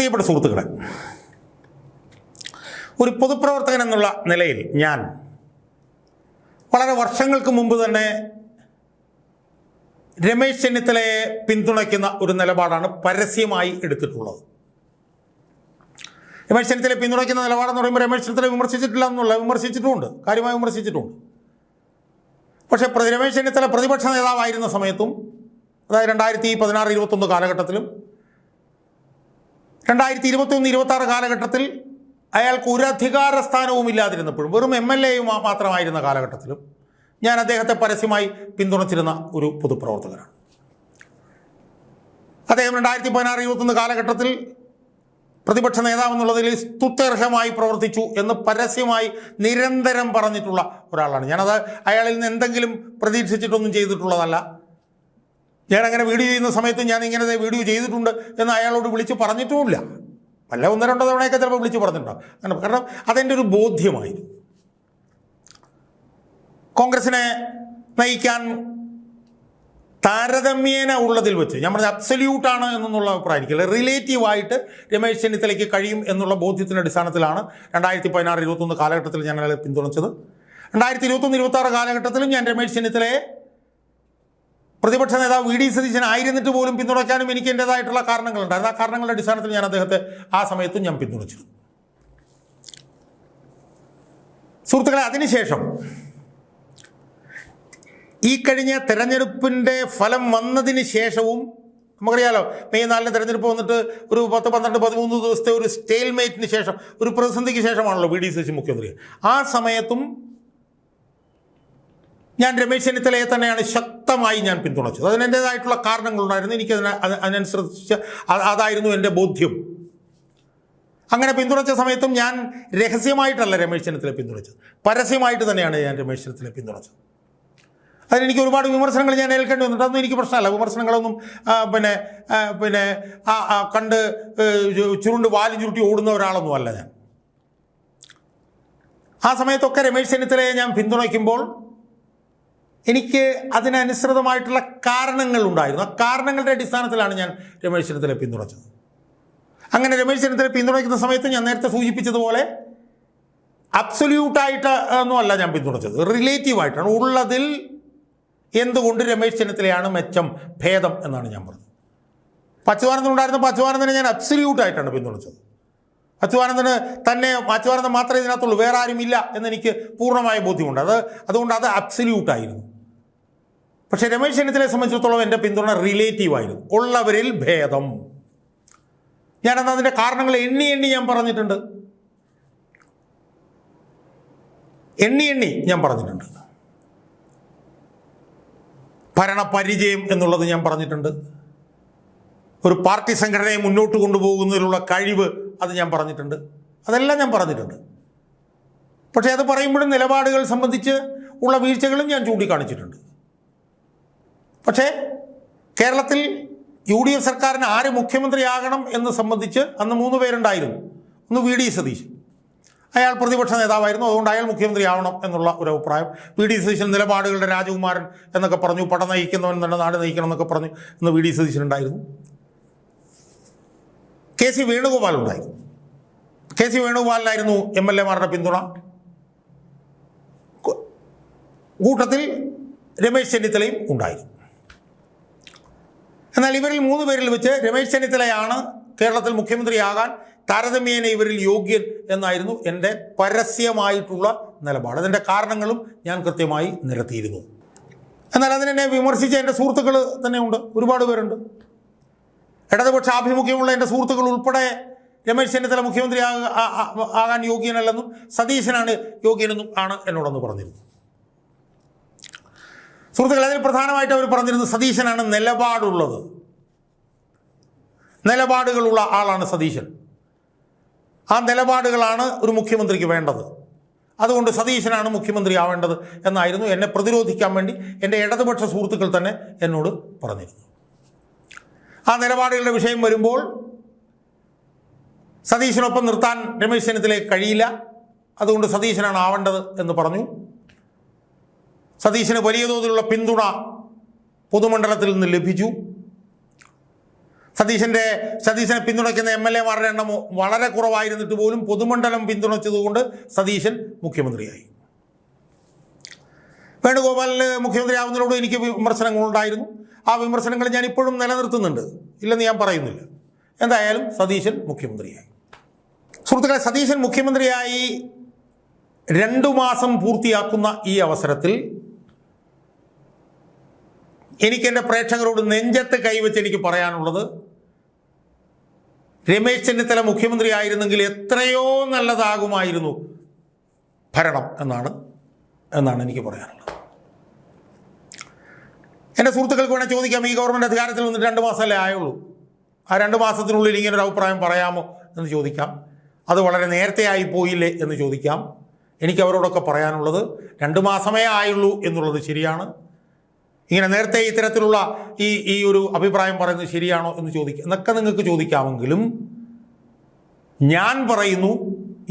പ്രിയപ്പെട്ട സുഹൃത്തുക്കളെ, ഒരു പൊതുപ്രവർത്തകൻ എന്നുള്ള നിലയിൽ ഞാൻ വളരെ വർഷങ്ങൾക്ക് മുമ്പ് തന്നെ രമേശ് ചെന്നിത്തലയെ പിന്തുണയ്ക്കുന്ന ഒരു നിലപാടാണ് പരസ്യമായി എടുത്തിട്ടുള്ളത്. രമേശ് ചെന്നിത്തലയെ പിന്തുണയ്ക്കുന്ന നിലപാടെന്ന് പറയുമ്പോൾ രമേശ് ചെന്നിത്തല വിമർശിച്ചിട്ടില്ല എന്നുള്ള, വിമർശിച്ചിട്ടുമുണ്ട്, കാര്യമായി വിമർശിച്ചിട്ടുമുണ്ട്. പക്ഷേ രമേശ് ചെന്നിത്തല പ്രതിപക്ഷ നേതാവായിരുന്ന സമയത്തും, അതായത് 2016-21 കാലഘട്ടത്തിലും 2021-26 കാലഘട്ടത്തിൽ അയാൾക്ക് ഒരു അധികാര സ്ഥാനവും ഇല്ലാതിരുന്നപ്പോഴും വെറും MLA മാത്രമായിരുന്ന കാലഘട്ടത്തിലും ഞാൻ അദ്ദേഹത്തെ പരസ്യമായി പിന്തുണച്ചിരുന്ന ഒരു പൊതുപ്രവർത്തകനാണ്. അദ്ദേഹം 2016-21 കാലഘട്ടത്തിൽ പ്രതിപക്ഷ നേതാവെന്നുള്ളതിൽ സ്തുത്യർഹമായി പ്രവർത്തിച്ചു എന്ന് പരസ്യമായി നിരന്തരം പറഞ്ഞിട്ടുള്ള ഒരാളാണ്. ഞാനത് അയാളിൽ നിന്ന് എന്തെങ്കിലും പ്രതീക്ഷിച്ചിട്ടൊന്നും ചെയ്തിട്ടുള്ളതല്ല. ഞാനങ്ങനെ വീഡിയോ ചെയ്യുന്ന സമയത്ത് ഞാൻ ഇങ്ങനെ വീഡിയോ ചെയ്തിട്ടുണ്ട് എന്ന് അയാളോട് വിളിച്ച് പറഞ്ഞിട്ടുമില്ല. വല്ല 1-2 തവണയൊക്കെ ചിലപ്പോൾ വിളിച്ച് പറഞ്ഞിട്ടുണ്ടാവും. അങ്ങനെ കാരണം അതെൻ്റെ ഒരു ബോധ്യമായിരുന്നു. കോൺഗ്രസിനെ നയിക്കാൻ താരതമ്യേന ഉള്ളതിൽ വെച്ച് ഞാൻ പറഞ്ഞത് അബ്സല്യൂട്ടാണ് എന്നുള്ള അഭിപ്രായമായിരിക്കില്ല, റിലേറ്റീവായിട്ട് രമേശ് ചെന്നിത്തലയ്ക്ക് കഴിയും എന്നുള്ള ബോധ്യത്തിൻ്റെ അടിസ്ഥാനത്തിലാണ് 2016-21 കാലഘട്ടത്തിൽ ഞാൻ അയാളെ പിന്തുണച്ചത്. 2021-26 കാലഘട്ടത്തിലും ഞാൻ രമേശ് ചെന്നിത്തലയെ പ്രതിപക്ഷ നേതാവ് VD സതീശൻ ആയിരുന്നിട്ട് പോലും പിന്തുണയ്ക്കാനും എനിക്ക് എൻ്റേതായിട്ടുള്ള കാരണങ്ങളുണ്ടായിരുന്നു. ആ കാരണങ്ങളുടെ അടിസ്ഥാനത്തിൽ ഞാൻ അദ്ദേഹത്തെ ആ സമയത്തും ഞാൻ പിന്തുണച്ചിരുന്നു. സുഹൃത്തുക്കളെ, അതിനുശേഷം ഈ കഴിഞ്ഞ തെരഞ്ഞെടുപ്പിൻ്റെ ഫലം വന്നതിന് ശേഷവും നമുക്കറിയാലോ, മെയ് 4 തെരഞ്ഞെടുപ്പ് വന്നിട്ട് ഒരു 10, 12, 13 ദിവസത്തെ ഒരു സ്റ്റേൽമേറ്റിന് ശേഷം, ഒരു പ്രതിസന്ധിക്ക് ശേഷമാണല്ലോ VD സതീശൻ മുഖ്യമന്ത്രി. ആ സമയത്തും ഞാൻ രമേശ് ചെന്നിത്തലയെ തന്നെയാണ് ശക്തമായി ഞാൻ പിന്തുണച്ചത്. അതിന് എൻ്റേതായിട്ടുള്ള കാരണങ്ങളുണ്ടായിരുന്നു. അതിനനുസരിച്ച് അതായിരുന്നു എൻ്റെ ബോധ്യം. അങ്ങനെ പിന്തുണച്ച സമയത്തും ഞാൻ രഹസ്യമായിട്ടല്ല രമേശ് ചെന്നിത്തലയെ പിന്തുണച്ചത്, പരസ്യമായിട്ട് തന്നെയാണ് ഞാൻ രമേശ് ചെന്നിത്തലയെ പിന്തുണച്ചത്. അതിനെനിക്ക് ഒരുപാട് വിമർശനങ്ങൾ ഞാൻ ഏൽക്കേണ്ടി വന്നിട്ട് അതൊന്നും എനിക്ക് പ്രശ്നമല്ല. വിമർശനങ്ങളൊന്നും കണ്ട് ചുരുണ്ട് വാലും ചുരുട്ടി ഓടുന്ന ഒരാളൊന്നും അല്ല ഞാൻ. ആ സമയത്തൊക്കെ രമേശ് ചെന്നിത്തലയെ ഞാൻ പിന്തുണയ്ക്കുമ്പോൾ എനിക്ക് അതിനനുസൃതമായിട്ടുള്ള കാരണങ്ങൾ ഉണ്ടായിരുന്നു. ആ കാരണങ്ങളുടെ അടിസ്ഥാനത്തിലാണ് ഞാൻ രമേശ് ചെന്നിത്തലയെ പിന്തുണച്ചത്. അങ്ങനെ രമേശ് ചെന്നിത്തലയെ പിന്തുണയ്ക്കുന്ന സമയത്ത് ഞാൻ നേരത്തെ സൂചിപ്പിച്ചതുപോലെ അബ്സൊല്യൂട്ടായിട്ട് ഒന്നും അല്ല ഞാൻ പിന്തുണച്ചത്, റിലേറ്റീവായിട്ടാണ്. ഉള്ളതിൽ എന്തുകൊണ്ട് രമേശ് ചെന്നിത്തലയാണ് മെച്ചം, ഭേദം എന്നാണ് ഞാൻ പറഞ്ഞത്. അച്യുതാനന്ദൻ ഉണ്ടായിരുന്നപ്പോൾ അച്യുതാനന്ദനെ ഞാൻ അബ്സൊല്യൂട്ടായിട്ടാണ് പിന്തുണച്ചത്. അച്യുതാനന്ദൻ മാത്രമേ ഇതിനകത്തുള്ളൂ, വേറെ ആരും ഇല്ല എന്നെനിക്ക് പൂർണ്ണമായ ബോധ്യമുണ്ട്. അതുകൊണ്ട് അത് അബ്സൊല്യൂട്ടായിരുന്നു. പക്ഷേ രമേശ് ചെന്നിത്തലയെ സംബന്ധിച്ചിടത്തോളം എൻ്റെ പിന്തുണ റിലേറ്റീവായിരുന്നു, ഉള്ളവരിൽ ഭേദം. ഞാനെന്നാൽ അതിൻ്റെ കാരണങ്ങൾ എണ്ണി ഞാൻ പറഞ്ഞിട്ടുണ്ട്. ഞാൻ പറഞ്ഞിട്ടുണ്ട്. ഭരണപരിചയം എന്നുള്ളത് ഞാൻ പറഞ്ഞിട്ടുണ്ട്. ഒരു പാർട്ടി സംഘടനയെ മുന്നോട്ട് കൊണ്ടുപോകുന്നതിലുള്ള കഴിവ് അത് ഞാൻ പറഞ്ഞിട്ടുണ്ട്. അതെല്ലാം ഞാൻ പറഞ്ഞിട്ടുണ്ട്. പക്ഷേ അത് പറയുമ്പോഴും നിലപാടുകൾ സംബന്ധിച്ച് ഉള്ള വീഴ്ചകളും ഞാൻ ചൂണ്ടിക്കാണിച്ചിട്ടുണ്ട്. പക്ഷേ കേരളത്തിൽ UDF സർക്കാരിന് ആര് മുഖ്യമന്ത്രിയാകണം എന്ന് സംബന്ധിച്ച് അന്ന് 3 പേരുണ്ടായിരുന്നു. ഒന്ന് VD സതീശൻ, അയാൾ പ്രതിപക്ഷ നേതാവായിരുന്നു, അതുകൊണ്ട് അയാൾ മുഖ്യമന്ത്രിയാവണം എന്നുള്ള ഒരു അഭിപ്രായം. VD സതീശൻ നിലപാടുകളുടെ രാജകുമാരൻ എന്നൊക്കെ പറഞ്ഞു, പട നയിക്കുന്നവൻ തന്നെ നാട് നയിക്കണം എന്നൊക്കെ പറഞ്ഞു എന്ന് VD സതീശൻ ഉണ്ടായിരുന്നു. KC വേണുഗോപാൽ ഉണ്ടായിരുന്നു. KC വേണുഗോപാലിനായിരുന്നു MLA-മാരുടെ പിന്തുണ. കൂട്ടത്തിൽ രമേശ് ചെന്നിത്തലയും ഉണ്ടായിരുന്നു. എന്നാൽ ഇവരിൽ 3 പേരിൽ വെച്ച് രമേശ് ചെന്നിത്തലയാണ് കേരളത്തിൽ മുഖ്യമന്ത്രിയാകാൻ താരതമ്യേന ഇവരിൽ യോഗ്യൻ എന്നായിരുന്നു എൻ്റെ പരസ്യമായിട്ടുള്ള നിലപാട്. അതിൻ്റെ കാരണങ്ങളും ഞാൻ കൃത്യമായി നിരത്തിയിരുന്നു. എന്നാൽ അതിനെന്നെ വിമർശിച്ച എൻ്റെ സുഹൃത്തുക്കൾ തന്നെയുണ്ട്, ഒരുപാട് പേരുണ്ട്. ഇടതുപക്ഷ ആഭിമുഖ്യമുള്ള എൻ്റെ സുഹൃത്തുക്കൾ ഉൾപ്പെടെ രമേശ് ചെന്നിത്തല മുഖ്യമന്ത്രി ആകാൻ യോഗ്യനല്ലെന്നും സതീശനാണ് യോഗ്യനെന്നും ആണ് എന്നോടൊന്ന് പറഞ്ഞിരുന്നത്. സുഹൃത്തുക്കൾ, അതിൽ പ്രധാനമായിട്ട് അവർ പറഞ്ഞിരുന്നത് സതീശനാണ് നിലപാടുകളുള്ള ആളാണ് സതീശൻ. ആ നിലപാടുകളാണ് ഒരു മുഖ്യമന്ത്രിക്ക് വേണ്ടത്, അതുകൊണ്ട് സതീശനാണ് മുഖ്യമന്ത്രി ആവേണ്ടത് എന്നായിരുന്നു എന്നെ പ്രതിരോധിക്കാൻ വേണ്ടി എൻ്റെ ഇടതുപക്ഷ സുഹൃത്തുക്കൾ തന്നെ എന്നോട് പറഞ്ഞിരുന്നു. ആ നിലപാടുകളുടെ വിഷയം വരുമ്പോൾ സതീശനൊപ്പം നിർത്താൻ രമേശ് ചെന്നിത്തലയെ കഴിയില്ല, അതുകൊണ്ട് സതീശനാണ് ആവേണ്ടത് എന്ന് പറഞ്ഞു. സതീശന് വലിയ തോതിലുള്ള പിന്തുണ പൊതുമണ്ഡലത്തിൽ നിന്ന് ലഭിച്ചു. സതീശനെ പിന്തുണയ്ക്കുന്ന MLA-മാരുടെ എണ്ണം വളരെ കുറവായിരുന്നിട്ട് പോലും പൊതുമണ്ഡലം പിന്തുണച്ചതുകൊണ്ട് സതീശൻ മുഖ്യമന്ത്രിയായി. വേണുഗോപാൽ മുഖ്യമന്ത്രിയാവുന്നതിനോട് എനിക്ക് വിമർശനങ്ങളുണ്ടായിരുന്നു. ആ വിമർശനങ്ങൾ ഞാൻ ഇപ്പോഴും നിലനിർത്തുന്നുണ്ട്, ഇല്ലെന്ന് ഞാൻ പറയുന്നില്ല. എന്തായാലും സതീശൻ മുഖ്യമന്ത്രിയായി. സുഹൃത്തുക്കളെ, സതീശൻ മുഖ്യമന്ത്രിയായി 2 മാസം പൂർത്തിയാക്കുന്ന ഈ അവസരത്തിൽ എനിക്കെൻ്റെ പ്രേക്ഷകരോട് നെഞ്ചത്ത് കൈവച്ച് എനിക്ക് പറയാനുള്ളത്, രമേശ് ചെന്നിത്തല മുഖ്യമന്ത്രി ആയിരുന്നെങ്കിൽ എത്രയോ നല്ലതാകുമായിരുന്നു ഭരണം എന്നാണ് എനിക്ക് പറയാനുള്ളത്. എൻ്റെ സുഹൃത്തുക്കൾക്ക് വേണേൽ ചോദിക്കാം, ഈ ഗവൺമെൻറ് അധികാരത്തിൽ വന്നിട്ട് 2 മാസമല്ലേ ആയുള്ളൂ, ആ 2 മാസത്തിനുള്ളിൽ ഇങ്ങനൊരു അഭിപ്രായം പറയാമോ എന്ന് ചോദിക്കാം. അത് വളരെ നേരത്തെ ആയി പോയില്ലേ എന്ന് ചോദിക്കാം. എനിക്ക് അവരോടൊക്കെ പറയാനുള്ളത്, 2 മാസമേ ആയുള്ളൂ എന്നുള്ളത് ശരിയാണ്. ഇങ്ങനെ നേരത്തെ ഇത്തരത്തിലുള്ള ഈ ഒരു അഭിപ്രായം പറയുന്നത് ശരിയാണോ എന്ന് എന്നൊക്കെ നിങ്ങൾക്ക് ചോദിക്കാമെങ്കിലും ഞാൻ പറയുന്നു,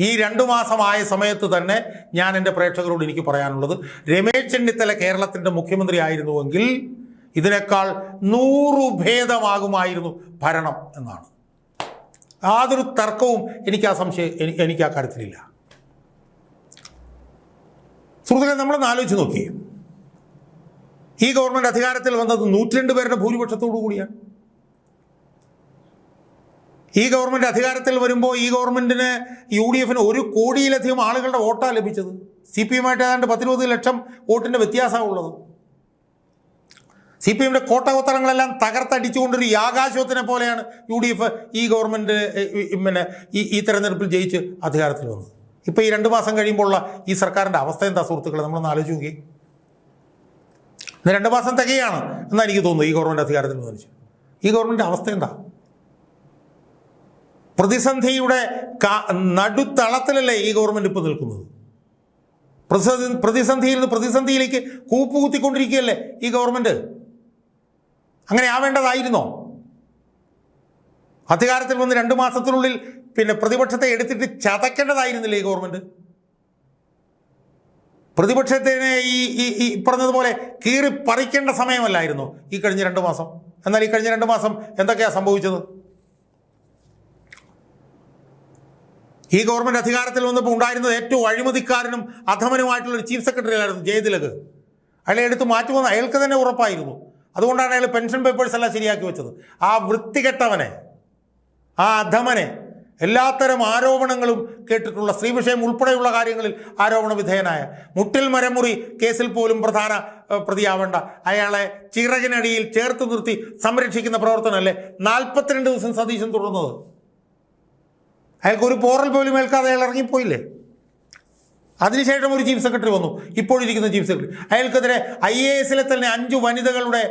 ഈ 2 മാസമായ സമയത്ത് തന്നെ ഞാൻ എൻ്റെ പ്രേക്ഷകരോട് എനിക്ക് പറയാനുള്ളത്, രമേശ് ചെന്നിത്തല കേരളത്തിൻ്റെ മുഖ്യമന്ത്രി ആയിരുന്നുവെങ്കിൽ ഇതിനേക്കാൾ 100 ഭേദമാകുമായിരുന്നു ഭരണം എന്നാണ്. യാതൊരു തർക്കവും എനിക്ക് ആ കാര്യത്തിലില്ല. സുഹൃത്തുക്കളെ, നമ്മളൊന്ന് ആലോചിച്ച് നോക്കി, ഈ ഗവൺമെൻറ് അധികാരത്തിൽ വന്നത് 102 പേരുടെ ഭൂരിപക്ഷത്തോടു കൂടിയാണ്. ഈ ഗവൺമെൻറ് അധികാരത്തിൽ വരുമ്പോൾ ഈ ഗവൺമെൻറ്റിന് UDF-ന് 1 കോടിയിലധികം ആളുകളുടെ വോട്ടാണ് ലഭിച്ചത്. CPM-ആയിട്ട് ഏതാണ്ട് 10-20 ലക്ഷം വോട്ടിൻ്റെ വ്യത്യാസമുള്ളത്. CPM-ന്റെ കോട്ടകൊത്തരങ്ങളെല്ലാം തകർത്തടിച്ചുകൊണ്ടൊരു യാകാശത്തിനെ പോലെയാണ് UDF ഈ ഗവൺമെൻറ് ഈ തെരഞ്ഞെടുപ്പിൽ ജയിച്ച് അധികാരത്തിൽ വന്നത്. ഇപ്പോൾ ഈ 2 മാസം കഴിയുമ്പോഴുള്ള ഈ സർക്കാരിൻ്റെ അവസ്ഥ എന്താ സുഹൃത്തുക്കളെ? നമ്മളൊന്ന് ആലോചിച്ച് നോക്കി. 2 മാസം തികയാണ് എന്നാണ് എനിക്ക് തോന്നുന്നത് ഈ ഗവൺമെൻറ് അധികാരത്തിൽ വന്നിട്ട്. ഈ ഗവൺമെൻറ് അവസ്ഥ എന്താ? പ്രതിസന്ധിയുടെ നടുത്തളത്തിലല്ലേ ഈ ഗവൺമെൻറ് ഇപ്പോൾ നിൽക്കുന്നത്? പ്രതിസന്ധിയിൽ നിന്ന് പ്രതിസന്ധിയിലേക്ക് കൂപ്പുകുത്തിക്കൊണ്ടിരിക്കുകയല്ലേ ഈ ഗവൺമെൻറ്. അങ്ങനെ ആവേണ്ടതായിരുന്നോ? അധികാരത്തിൽ വന്ന് 2 മാസത്തിനുള്ളിൽ പ്രതിപക്ഷത്തെ എടുത്തിട്ട് ചതക്കേണ്ടതായിരുന്നില്ലേ ഈ ഗവൺമെൻറ്? പ്രതിപക്ഷത്തിനെ ഈ പറഞ്ഞതുപോലെ കീറി പറിക്കേണ്ട സമയമല്ലായിരുന്നു ഈ കഴിഞ്ഞ 2 മാസം? എന്നാൽ ഈ കഴിഞ്ഞ 2 മാസം എന്തൊക്കെയാണ് സംഭവിച്ചത്? ഈ ഗവൺമെൻറ് അധികാരത്തിൽ വന്നപ്പോൾ ഉണ്ടായിരുന്നത് ഏറ്റവും അഴിമതിക്കാരനും അധമനുമായിട്ടുള്ളൊരു ചീഫ് സെക്രട്ടറി ആയിരുന്നു ജയതിലക്. അയാളെ എടുത്ത് മാറ്റുമെന്ന് അയാൾക്ക് തന്നെ ഉറപ്പായിരുന്നു. അതുകൊണ്ടാണ് അയാൾ പെൻഷൻ പേപ്പേഴ്സ് എല്ലാം ശരിയാക്കി വെച്ചത്. ആ വൃത്തികെട്ടവനെ, ആ അധമനെ, എല്ലാത്തരം ആരോപണങ്ങളും കേട്ടിട്ടുള്ള, സ്ത്രീ വിഷയം ഉൾപ്പെടെയുള്ള കാര്യങ്ങളിൽ ആരോപണ വിധേയനായ, മുട്ടിൽ മരമുറി കേസിൽ പോലും പ്രധാന പ്രതിയാവേണ്ട അയാളെ ചിറകിനടിയിൽ ചേർത്ത് നിർത്തി സംരക്ഷിക്കുന്ന പ്രവർത്തനമല്ലേ 42 ദിവസം സതീശൻ തുടർന്നത്? അയാൾക്ക് ഒരു പോറൽ പോലും ഏൽക്കാതെ അയാൾ ഇറങ്ങിപ്പോയില്ലേ? അതിനുശേഷം ഒരു ചീഫ് സെക്രട്ടറി വന്നു, ഇപ്പോഴിരിക്കുന്ന ചീഫ് സെക്രട്ടറി. അയാൾക്കെതിരെ IAS-ലെ തന്നെ 5 വനിതകളുടെ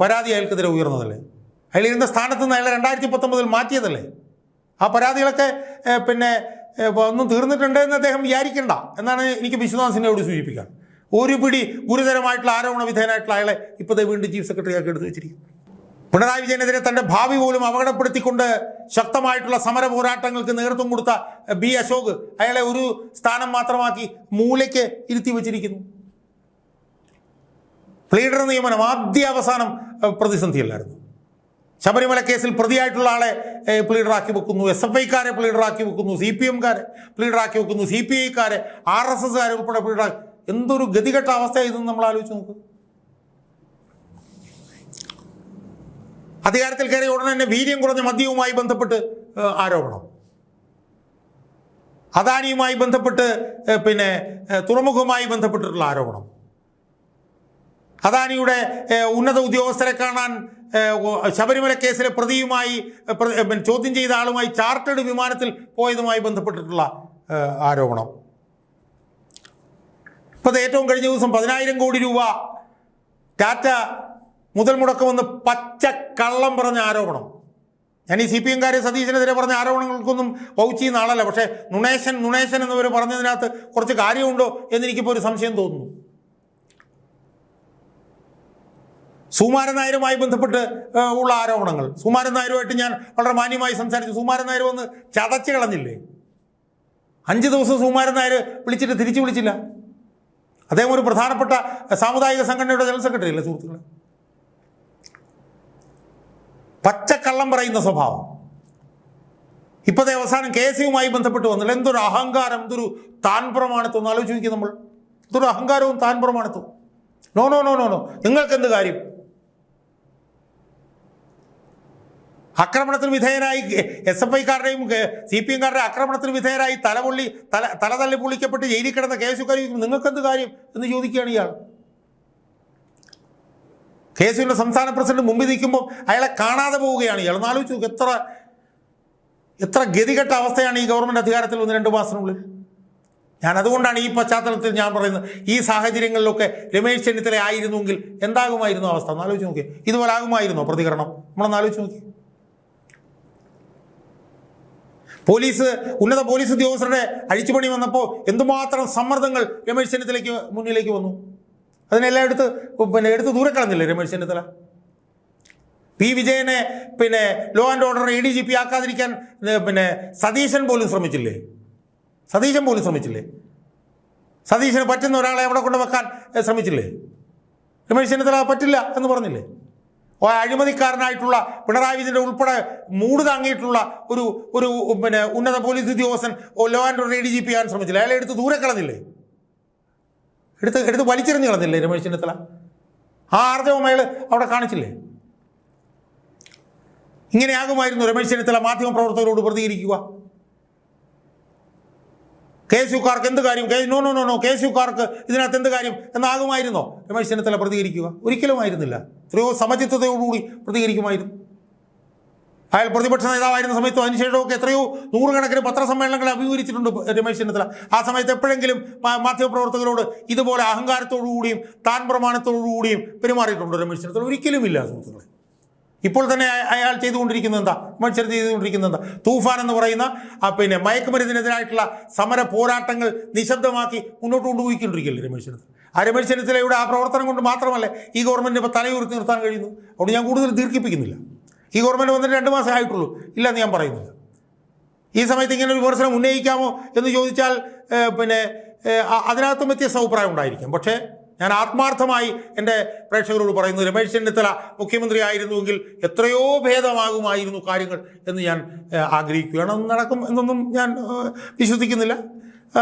പരാതി അയാൾക്കെതിരെ ഉയർന്നതല്ലേ? അയാളിരുന്ന സ്ഥാനത്ത് നിന്ന് അയാളെ 2019 മാറ്റിയതല്ലേ? ആ പരാതികളൊക്കെ ഒന്നും തീർന്നിട്ടുണ്ട് എന്ന് അദ്ദേഹം വിചാരിക്കേണ്ട എന്നാണ് എനിക്ക് വിശ്വനാഥ് സിൻഹയോട് സൂചിപ്പിക്കാൻ. ഒരു പിടി ഗുരുതരമായിട്ടുള്ള ആരോപണ വിധേയനായിട്ടുള്ള അയാളെ ഇപ്പോൾ വീണ്ടും ചീഫ് സെക്രട്ടറിയാക്കി എടുത്തു വെച്ചിരിക്കും. പിണറായി വിജയനെതിരെ തൻ്റെ ഭാവി പോലും അപകടപ്പെടുത്തിക്കൊണ്ട് ശക്തമായിട്ടുള്ള സമര പോരാട്ടങ്ങൾക്ക് നേതൃത്വം കൊടുത്ത B. അശോക് അയാളെ ഒരു സ്ഥാനം മാത്രമാക്കി മൂലയ്ക്ക് ഇരുത്തി വച്ചിരിക്കുന്നു. പ്ലീഡർ നിയമനം ആദ്യ അവസാനം പ്രതിസന്ധിയല്ലായിരുന്നു. ശബരിമല കേസിൽ പ്രതിയായിട്ടുള്ള ആളെ പ്ലീഡറാക്കി വെക്കുന്നു, SFI-ക്കാരെ പ്ലീഡറാക്കി വെക്കുന്നു, CPM-കാരെ പ്ലീഡറാക്കി വെക്കുന്നു, CPI-ക്കാരെ, RSS-കാരെ ഉൾപ്പെടെ പ്ലീഡറാക്കി. എന്തൊരു ഗതികെട്ട അവസ്ഥയായിരുന്നു നമ്മൾ ആലോചിച്ച് നോക്കുക. അധികാരത്തിൽ കയറിയ ഉടനെ തന്നെ വീര്യം കുറഞ്ഞ മദ്യവുമായി ബന്ധപ്പെട്ട് ആരോപണം, അദാനിയുമായി ബന്ധപ്പെട്ട് തുറമുഖവുമായി ബന്ധപ്പെട്ടിട്ടുള്ള ആരോപണം, അദാനിയുടെ ഉന്നത ഉദ്യോഗസ്ഥരെ കാണാൻ ശബരിമല കേസിലെ പ്രതിയുമായി ചോദ്യം ചെയ്ത ആളുമായി ചാർട്ടേഡ് വിമാനത്തിൽ പോയതുമായി ബന്ധപ്പെട്ടിട്ടുള്ള ആരോപണം. ഇപ്പോൾ ഏറ്റവും കഴിഞ്ഞ ദിവസം 10,000 കോടി രൂപ ടാറ്റ മുതൽ മുടക്കുമെന്ന് പച്ചക്കള്ളം പറഞ്ഞ ആരോപണം. ഞാൻ ഈ CPM-കാരെ സതീശനെതിരെ പറഞ്ഞ ആരോപണങ്ങൾക്കൊന്നും വൗച്ചിയുന്ന ആളല്ല. പക്ഷേ നുണേശൻ എന്നിവർ പറഞ്ഞതിനകത്ത് കുറച്ച് കാര്യമുണ്ടോ എന്നെനിക്കിപ്പോൾ ഒരു സംശയം തോന്നുന്നു. സുകുമാരൻ നായരുമായി ബന്ധപ്പെട്ട് ഉള്ള ആരോപണങ്ങൾ, സുകുമാരൻ നായരുമായിട്ട് ഞാൻ വളരെ മാന്യമായി സംസാരിച്ചു. സുകുമാരൻ നായർ വന്ന് ചതച്ച് കളഞ്ഞില്ലേ? 5 ദിവസം സുകുമാരൻ നായർ വിളിച്ചിട്ട് തിരിച്ചു വിളിച്ചില്ല. അദ്ദേഹം ഒരു പ്രധാനപ്പെട്ട സാമുദായിക സംഘടനയുടെ ജനറൽ സെക്രട്ടറി അല്ലേ സുഹൃത്തുക്കളെ? പച്ചക്കള്ളം പറയുന്ന സ്വഭാവം. ഇപ്പോഴത്തെ അവസാനം കേസുമായി ബന്ധപ്പെട്ട് വന്നില്ല. എന്തൊരു അഹങ്കാരം, എന്തൊരു താൻ പ്രമാണിത്വം എന്ന് ആലോചിച്ച് നോക്കി നമ്മൾ. എന്തൊരു അഹങ്കാരവും താൻ പ്രമാണിത്വം. No no no no no നിങ്ങൾക്കെന്ത് കാര്യം? ആക്രമണത്തിന് വിധേയരായി SFIക്കാരുടെയും CPMകാരുടെ ആക്രമണത്തിന് വിധേയരായി തല തല്ലി പൊളിക്കപ്പെട്ട് ജയിലിൽ കിടന്ന കേസുകാർ നിങ്ങൾക്കെന്ത് കാര്യം എന്ന് ചോദിക്കുകയാണ് ഇയാൾ. കേസുവിൻ്റെ സംസ്ഥാന പ്രസിഡന്റ് മുമ്പിൽ നിൽക്കുമ്പോൾ അയാളെ കാണാതെ പോവുകയാണ് ഇയാൾ. എന്നാലോചിച്ച് നോക്ക്, എത്ര ഗതികെട്ട അവസ്ഥയാണ് ഈ ഗവൺമെൻറ് അധികാരത്തിൽ വന്ന് 2 മാസത്തിനുള്ളിൽ. ഞാൻ അതുകൊണ്ടാണ് ഈ പശ്ചാത്തലത്തിൽ ഞാൻ പറയുന്നത്, ഈ സാഹചര്യങ്ങളിലൊക്കെ രമേശ് ചെന്നിത്തല ആയിരുന്നെങ്കിൽ എന്താകുമായിരുന്നു അവസ്ഥ എന്നാലോചിച്ച് നോക്കി. ഇതുപോലെ ആകുമായിരുന്നോ പ്രതികരണം? നമ്മളൊന്ന് ആലോചിച്ച് നോക്കി. ഉന്നത പോലീസ് ഉദ്യോഗസ്ഥരുടെ അഴിച്ചുപണി വന്നപ്പോൾ എന്തുമാത്രം സമ്മർദ്ദങ്ങൾ രമേശ് ചെന്നിത്തലയ്ക്ക് മുന്നിലേക്ക് വന്നു. അതിനെല്ലാം എടുത്ത് ദൂരെ കളഞ്ഞില്ലേ രമേശ് ചെന്നിത്തല? പി വിജയനെ ലോ ആൻഡ് ഓർഡർ ADGP ആക്കാതിരിക്കാൻ സതീശൻ പോലും ശ്രമിച്ചില്ലേ? സതീശന് പറ്റുന്ന ഒരാളെ അവിടെ കൊണ്ട് വെക്കാൻ ശ്രമിച്ചില്ലേ? രമേശ് ചെന്നിത്തല പറ്റില്ല എന്ന് പറഞ്ഞില്ലേ? അഴിമതിക്കാരനായിട്ടുള്ള പിണറായി വിജയൻ്റെ ഉൾപ്പെടെ മൂട് താങ്ങിയിട്ടുള്ള ഒരു ഉന്നത പോലീസ് ഉദ്യോഗസ്ഥൻ ലോ ആൻഡ് ഓർഡർ ADGP ആകാൻ ശ്രമിച്ചില്ല. അയാളെ എടുത്ത് ദൂരെ കളഞ്ഞില്ലേ? എടുത്ത് വലിച്ചെറിഞ്ഞ് കളഞ്ഞില്ലേ രമേശ് ചെന്നിത്തല? ആ ആർജവം അയാൾ അവിടെ കാണിച്ചില്ലേ? ഇങ്ങനെയാകുമായിരുന്നു രമേശ് ചെന്നിത്തല മാധ്യമപ്രവർത്തകരോട് പ്രതികരിക്കുക. KSUക്കാർക്ക് എന്ത് കാര്യം, നോ KSUക്കാർക്ക് ഇതിനകത്ത് എന്ത് കാര്യം എന്നാകുമായിരുന്നോ രമേശ് ചെന്നിത്തല പ്രതികരിക്കുക? ഒരിക്കലും ആയിരുന്നില്ല. എത്രയോ സമചിത്തതയോടുകൂടി പ്രതികരിക്കുമായിരുന്നു. അയാൾ പ്രതിപക്ഷ നേതാവായിരുന്ന സമയത്തും അതിനുശേഷമൊക്കെ എത്രയോ നൂറുകണക്കിന് പത്രസമ്മേളനങ്ങളെ അഭിമുഖീകരിച്ചിട്ടുണ്ട് രമേശ് ചെന്നിത്തല. ആ സമയത്ത് എപ്പോഴെങ്കിലും മാധ്യമപ്രവർത്തകരോട് ഇതുപോലെ അഹങ്കാരത്തോടുകൂടിയും താൻ പ്രമാണത്തോടുകൂടിയും പെരുമാറിയിട്ടുണ്ടോ രമേശ് ചെന്നിത്തല? ഒരിക്കലുമില്ല സുഹൃത്തുക്കളെ. ഇപ്പോൾ തന്നെ അയാൾ ചെയ്തുകൊണ്ടിരിക്കുന്നത് എന്താ? മത്സരം ചെയ്തുകൊണ്ടിരിക്കുന്നത് എന്താ? തൂഫാൻ എന്ന് പറയുന്ന മയക്കുമരുന്നിനെതിരായിട്ടുള്ള സമര പോരാട്ടങ്ങൾ നിശബ്ദമാക്കി മുന്നോട്ട് കൊണ്ടുപോയിക്കൊണ്ടിരിക്കുകയല്ലേ രമേശ് ചെന്നിത്തല? ആ രമേശ് ചെന്നിത്തലയുടെ ആ പ്രവർത്തനം കൊണ്ട് മാത്രമല്ലേ ഈ ഗവൺമെൻറ് ഇപ്പോൾ തലയുയർത്തി നിർത്താൻ കഴിയുന്നു. അതുകൊണ്ട് ഞാൻ കൂടുതൽ ദീർഘിപ്പിക്കുന്നില്ല. ഈ ഗവൺമെൻറ് വന്നിട്ട് 2 മാസം ആയിട്ടുള്ളൂ, ഇല്ലെന്ന് ഞാൻ പറയുന്നില്ല. ഈ സമയത്ത് ഇങ്ങനെ ഒരു വിമർശനം ഉന്നയിക്കാമോ എന്ന് ചോദിച്ചാൽ അതിനകത്തും വ്യത്യസ്ത അഭിപ്രായം ഉണ്ടായിരിക്കാം. പക്ഷേ ഞാൻ ആത്മാർത്ഥമായി എൻ്റെ പ്രേക്ഷകരോട് പറയുന്നു, രമേശ് ചെന്നിത്തല മുഖ്യമന്ത്രി ആയിരുന്നുവെങ്കിൽ എത്രയോ ഭേദമാകുമായിരുന്നു കാര്യങ്ങൾ എന്ന് ഞാൻ ആഗ്രഹിക്കുകയാണ്. അത് നടക്കും എന്നൊന്നും ഞാൻ വിശ്വസിക്കുന്നില്ല.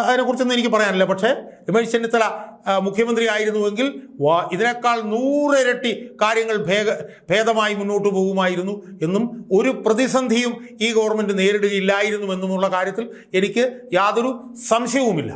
അതിനെക്കുറിച്ചൊന്നും എനിക്ക് പറയാനില്ല. പക്ഷേ രമേശ് ചെന്നിത്തല മുഖ്യമന്ത്രി ആയിരുന്നുവെങ്കിൽ ഇതിനേക്കാൾ 100 ഇരട്ടി കാര്യങ്ങൾ ഭേദമായി മുന്നോട്ട് പോകുമായിരുന്നു എന്നും ഒരു പ്രതിസന്ധിയും ഈ ഗവൺമെൻറ് നേരിടുകയില്ലായിരുന്നുവെന്നുമുള്ള കാര്യത്തിൽ എനിക്ക് യാതൊരു സംശയവുമില്ല.